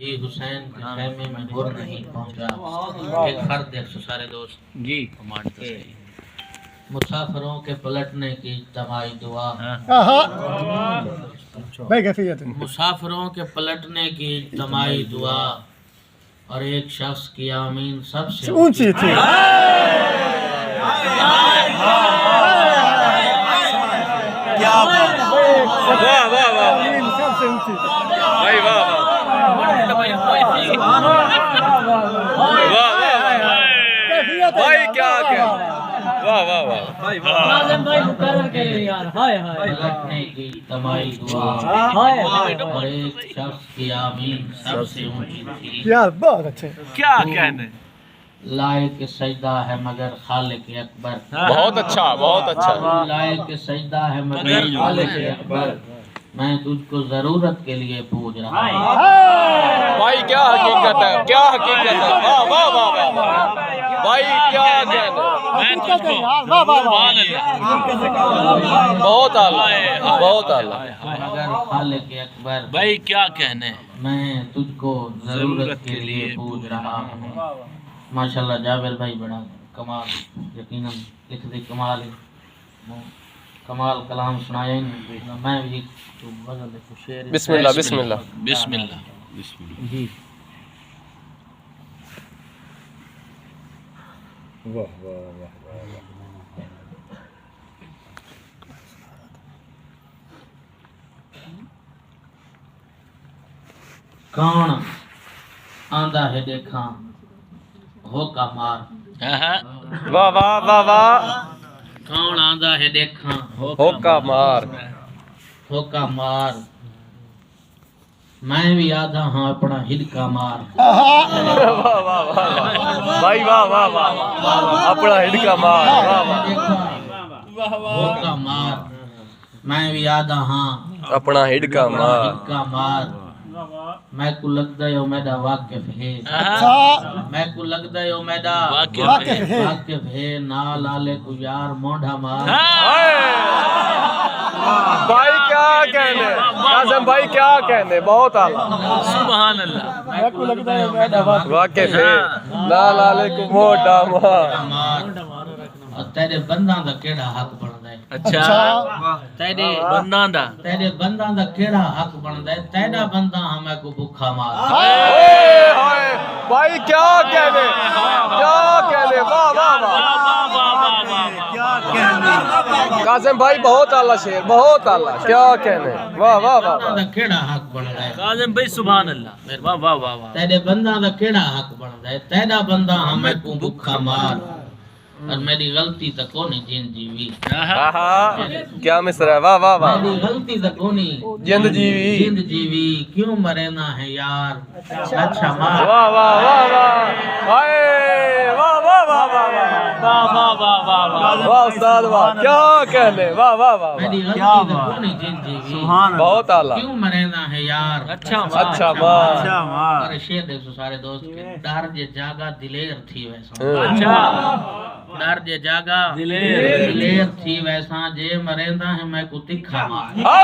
ही हुसैन के खेमे में गुर नहीं पहुंचा। एक फर्द देख सारे दोस्त जी मुसाफिरों के पलटने की तमाई दुआ। भाई कैफियत मुसाफिरों के पलटने की तमाई दुआ और एक शख्स की आमीन सबसे ऊंची थी। क्या वाह वाह वाह सबसे ऊंची भाई वाह वाह भाई क्या क्या वाह वाह वाह पलटने की तमाई दुआ और एक शख्स की आमीन सबसे ऊंची थी। यार बहुत अच्छे। क्या कहने लायक सजदा है मगर खालिक अकबर। बहुत अच्छा लायक सजदा है मगर खालिक अकबर। मैं तुझको जरूरत के लिए पूछ रहा हूँ। भाई क्या हकीकत है वाह वाह वाह वाह भाई क्या कहने बहुत आला मगर खालिक अकबर भाई क्या कहने मैं तुझको जरूरत के लिए पूछ रहा हूँ। माशाल्लाह जावेद भाई बड़ा कमाल, यकीनन लिख दी कमाल कमाल कलाम सुनाया ही नहीं। मैं भी तो गजल देखो शेर बिस्मिल्लाह जी। वाह वाह वाह कौन आंदा है देखा हो का मार। वाह वाह वाह वाह कौन आंदा है देखा होका मार हो का मार। मैं भी आधा हाँ अपना हिडका मार। भाई वाह वाह वाह अपना हिडका मार हो का मार। मैं भी आधा हाँ अपना हिडका मार हिडका मार। मैं को लगदा है मैदा वाकिफ है। मैं को लगदा है मैदा वाकिफ है। ना लाले को यार मोढ़ा मार। भाई क्या कहने कासिम भाई क्या कहने बहुत आला सुभान अल्लाह मैं को लगता है मैदा वाकिफ है ना लाले को मोटा मार। और तेरे बंदा दा केड़ा हक बनदा है। अच्छा तेरे बंदा दा बंदा दा केड़ा हक बनदा है। तेरा बंदा हमें को भूखा मार। भाई क्या कहने वाह वाह वाह कासिम भाई बहुत आला शेर बहुत आला क्या कहने वाह वाह वाह दा केड़ा हक बनदा है। कासिम भाई सुभान अल्लाह वाह वाह वाह वाह तेरे बंदा दा केड़ा हक बनदा है। तेरा बंदा हमें को भूखा मार। और मेरी गलती तो कोनी जिंद जीवी। क्या मिसरा वाह वाह वाह मेरी गलती तो कोनी जिंद जीवी क्यों मरेना है यार। अच्छा मार। वाह वाह वाह वाह हाय वाह वाह वाह वाह वाह उस्ताद वाह क्या कहने वाह वाह वाह मेरी गलती तो कोनी जिंद जीवी बहुत आला क्यों मरेना है यार। अच्छा मार अरे शेर देखो सारे दोस्त के डर जे जागा दिलेर थी वैसा। डर जे जागा दिलेर थी वैसा जे मरेंदा है मैं को तिखा मार। वाह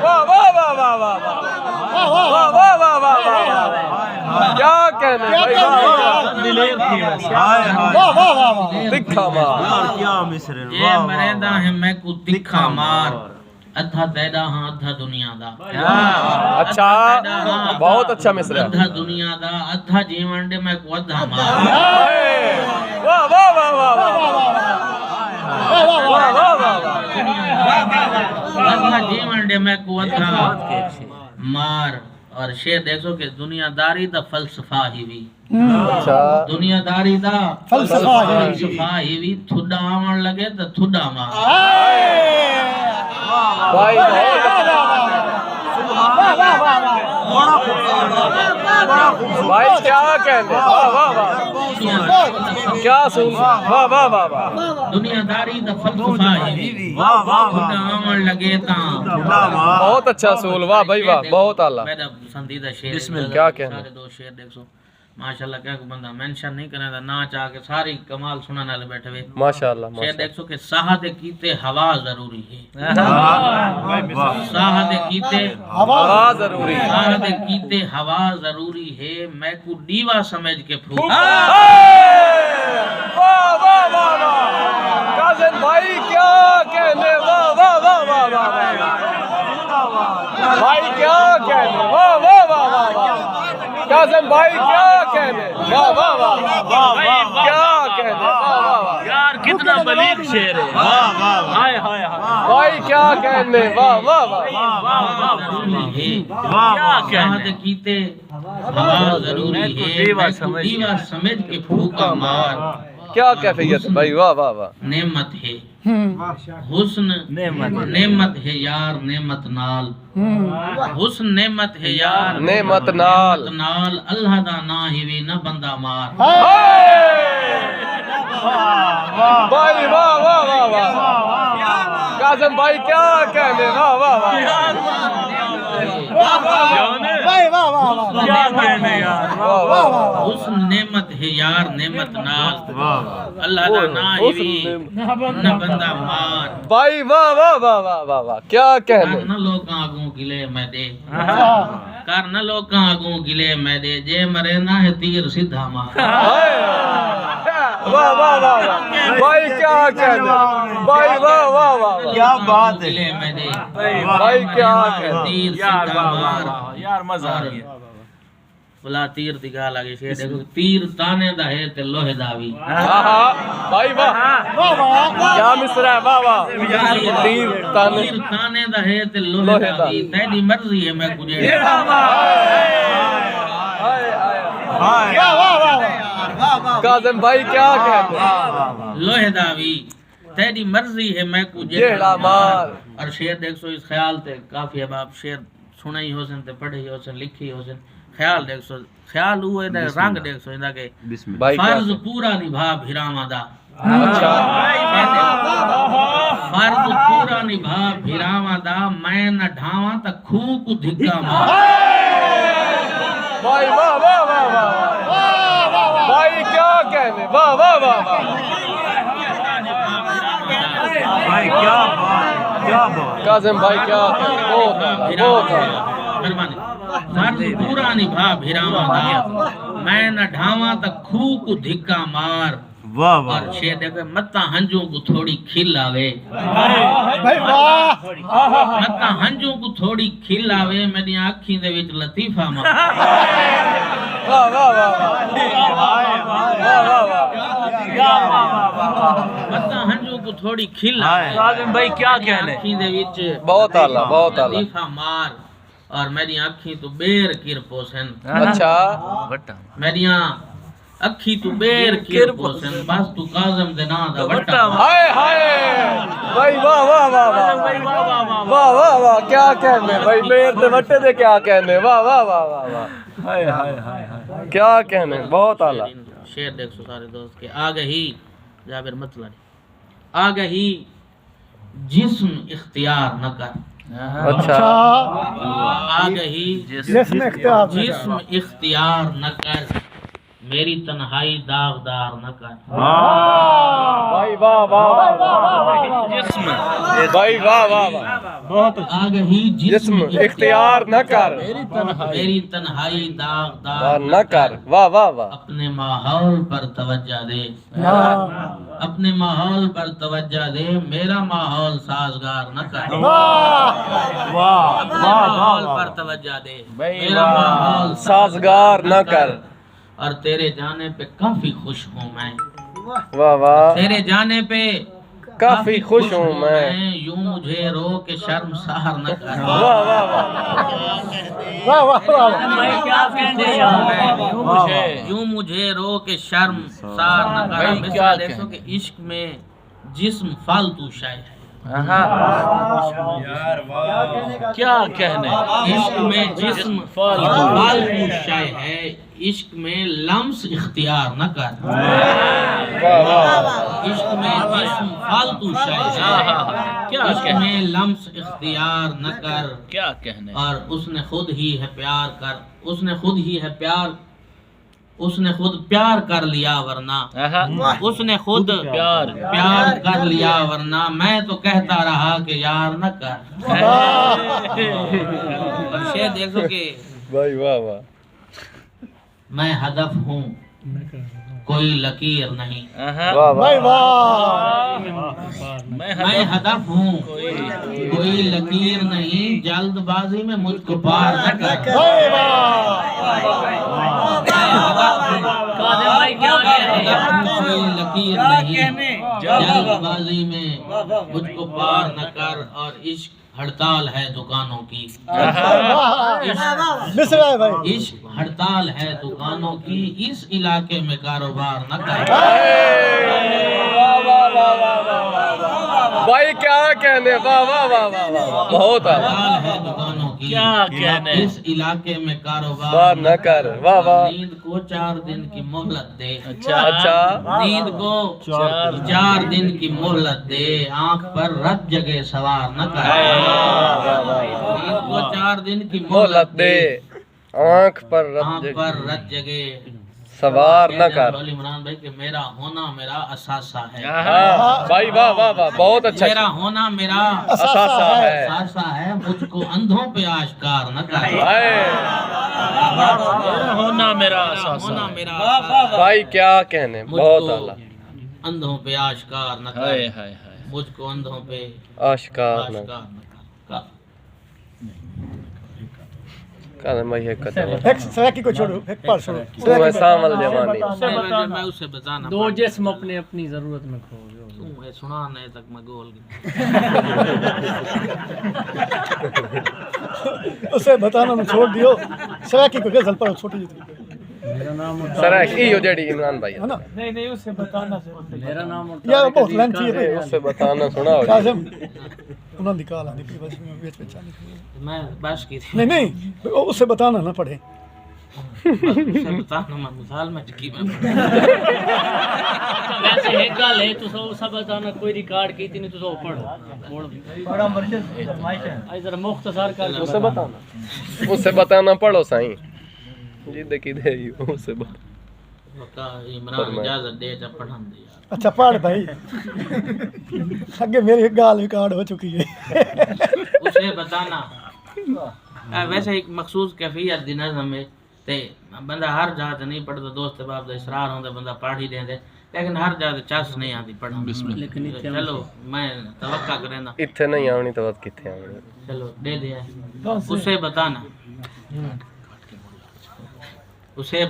वाह वाह वाह वाह वाह वाह वाह वाह क्या कहने दिलेर थी वाह वाह वाह तिखा मार क्या मिसरे जे मरेंदा है मैं को तिखा मार। अद्धा तेरा हाँ अद्धा दुनिया दा। अच्छा बहुत अच्छा मिसरा अद्धा दुनिया दा अद्धा जीवन दे मैं को अद्धा मार। वाह वाह वाह वाह अद्धा जीवन दे मैं को अद्धा मार। और शेर देखो कि दुनियादारी दा फलसफा ही भी। अच्छा दुनियादारी दा फलसफा ही भी थुड़ा आवन लगे तो थुड़ा मार। भाई भाई क्या कहने वाह वाह वाह क्या सुन वाह वाह वाह वाह दुनियादारी दा फलसफा ही भी थुड़ा आवन लगे ता बहुत अच्छा सूल वाह भाई वाह बहुत आला मेरा पसंदीदा शेर क्या कहने सारे दो शेर देखो। माशाल्लाह क्या को बंदा मेंशन नहीं करे ना चाह के सारी कमाल सुनाने वाले बैठे हुए माशाल्लाह शेर देखो कि साहद कीते हवा जरूरी है वाह साहद कीते हवा जरूरी है साहद कीते हवा जरूरी है मैं को दीवा समझ के फूक वाह वाह वाह वाह काज़िम भाई क्या कहने वाह वाह वाह वाह वाह भाई क्या कहने वाह वाह वाह वाह वाह काज़िम भाई क्या कहने वाह वाह वाह क्या कहने वाह वाह वाह यार कितना बलीग शेर है वाह वाह हाय हाय भाई क्या कहने वाह वाह वाह जरूरी है वाह साहद कीते हवा जरूरी है दीवा मैं को दीवा समझ के फूका मार क्या कैफियत है भाई वाह वाह वाह नेमत है हुस्न नेमत है यार नेमत नाल हुस्न नेमत है यार नेमत नाल अल्लाह दा ना हिवे न बंदा मार भाई वाह वाह वाह वाह काज़िम भाई क्या कहने वाह वाह वाह क्या कहने यार वाह वाह वाह हुस्न नेमत है यार नेमत नाल अल्लाह दा ना हिवे न बंदा मार भाई वाह वाह वाह वाह वाह वाह क्या कहने कर न लोकां आगू गिले मैं दे कर न लोकां आगू गिले मैं दे जे मरे ना है तीर सीधा मार वाह वाह वाह भाई क्या कहने भाई वाह वाह वाह क्या बात है गिले मैं दे भाई क्या कहने तीर यार सीधा वाह मार वाह यार मजा आ गया बुला तीर दी गाल आ गई शेर देखो तीर ताने दा है ते लोहे दा भी भाई वाह क्या मिसरा है वाह वाह तीर ताने तीर ताने दा है ते लोहे दा भी तेरी मर्जी है मैं कुछ काज़िम भाई क्या कहते लोहे दा भी तेरी मर्जी है मैं कुछ जेड़ा मार और शेर देख सो इस ख्याल ते काफी अब आप शेर सुने ही होसन ते पढ़े ही होसन लिखी होसन ख्याल देख सो ख्याल हुए ने रंग देख सो इंदा के भाई क्या फर्ज पूरा निभा भिरामा दा अच्छा फर्ज पूरा निभा भिरामा दा मैं न ढावा त खूह को धिक्का मार भाई वाह वाह वाह वाह भाई क्या कहने वाह वाह वाह वाह भाई क्या बात काज़िम भाई क्या कहने बहुत मेहरबानी फर्ज पूरा निभा भिरामा दा मैं न ढावा त खूह को धिक्का मार वाह वाह और शेर देखो मत्ता हंजू को थोड़ी खिल आवे मत्ता हंजू को थोड़ी खिल आवे मेरी आँखी दे विच लतीफा मार वाह वाह वाह मत्ता हंजू को थोड़ी खिल आवे काज़िम भाई क्या कहने आँखी दे विच बहुत आला बहुत आला लतीफा मार और मेरी आँखी तो बेर किर पोसन अच्छा मेरिया अखी तू बेर किर पोसन बस तू काज़म दे ना दा वट्टा हाय हाय भाई वाह वाह वाह वाह वाह वाह वाह क्या कहने भाई मेरे ते वट्टे दे क्या कहने वाह वाह वाह वाह वाह हाय हाय हाय क्या कहने बहुत आला शेर देख सो सारे दोस्त के आगे ही जाबिर मतलब आगे ही जिस्म इख्तियार न कर अच्छा आगे ही जिस्म इख्तियार न कर मेरी तन्हाई दागदार न कर भाई वाह वाह जिस्म भाई वाह वाह वाह बहुत आगे ही जिस्म इख्तियार न कर मेरी तन्हाई दागदार न कर वाह वाह वाह अपने माहौल पर तवज्जो दे अपने माहौल पर तवज्जो दे मेरा माहौल साजगार न कर अपने माहौल पर तवज्जो दे मेरा माहौल साजगार न कर और तेरे जाने पे काफी खुश हूँ मैं वाह वाह तेरे जाने पे काफी खुश हूँ मैं यूं मुझे रो के शर्मसार न कर वाह वाह यूं मुझे रो के शर्मसार न कर मिसाल देखो कि इश्क में जिस्म फालतू शाय है क्या कहने इश्क में जिस्म फालतू शाय है इश्क में लम्स इख्तियार न कर इश्क में जिस्म फालतू शाय है इश्क में लम्स इख्तियार न कर क्या कहने और उसने खुद ही है प्यार कर उसने खुद ही है प्यार उसने खुद प्यार कर लिया वरना उसने खुद प्यार कर लिया वरना मैं तो कहता रहा कि यार न कर। और शेर देखो कि भाई वाह वाह मैं हदफ हूँ कोई लकीर नहीं, वाह भाई मैं हदफ हूँ कोई लकीर नहीं, जल्दबाजी में मुझको पार न कर। कोई लकीर नहीं, जल्दबाजी में मुझको पार न कर। और इश्क हड़ताल है दुकानों की, इश्क हड़ताल है दुकानों की, इस इलाके में कारोबार न कर। भाई क्या कहने, वाह वाह वाह वाह वाह, बहुत हड़ताल है दुकानों की, क्या कहने, इस इलाके में कारोबार बात न कर, वाह वाह। नींद को 4 दिन की मोहलत दे, अच्छा नींद को 4 दिन की मोहलत दे, आंख पर रत जगह सवार न कर। नींद को 4 दिन की मोहलत दे, आंख पर रत जगह सवार न कर। इमरान भाई कि मेरा होना मेरा असासा है। भाई वाह वाह वाह, बहुत अच्छा। मेरा होना मेरा असासा है, असासा है, मुझको अंधों पे आश्कार न कर। होना मेरा होना मेरा भाई क्या कहने, बहुत आला। अंधों पे आश्कार न कर, मुझको अंधों पे आश्कार न आश्कार न कर। कदम भाई एक कदम एक सराकी को छोड़ो, एक पार छोड़ो। मैं सामल जवानी मैं उससे बताना दो जिस्म अपनी अपनी जरूरत में खो गए। तू है सुना नहीं तक मैं गोल उसे बताना मैं छोड़ दियो। सराकी को गजल पर छोटी जी सर यो जेडी इमरान भाई है ना। नहीं उसे बताना मेरा नाम यार बहुत लेंथी है। उससे बताना सुना हो काज़म उन्होंने निकाला नहीं बस बीच में चाली। मैं बस की थी। नहीं उससे बताना ना पड़े। उससे बताना मैं मिसाल में की मैं वैसे एक गल है तुस सब बताना कोई रिकॉर्ड की नहीं तुस पढ़ बड़ा मर्जन आई जरा मुख्तसर कर उससे बताना पड़ो साईं जी देखी दे उससे बता इमरान इजाजत दे जा पढ़न दे यार। अच्छा पढ़ भाई। आगे मेरी गाल रिकॉर्ड हो चुकी है। उसे बताना वैसे एक मखसूस कैफियत दी नज़म में ते बंदा हर जात नहीं पढ़दा, दोस्त बाप दा इसरार होंदा बंदा पढ़ ही देंदे, लेकिन हर जात चस नहीं आती पढ़न। चलो मैं तवक्का करेंदा इत्थे नहीं आवनी तो बात किथे आवनी। चलो दे दे उसे बताना उसे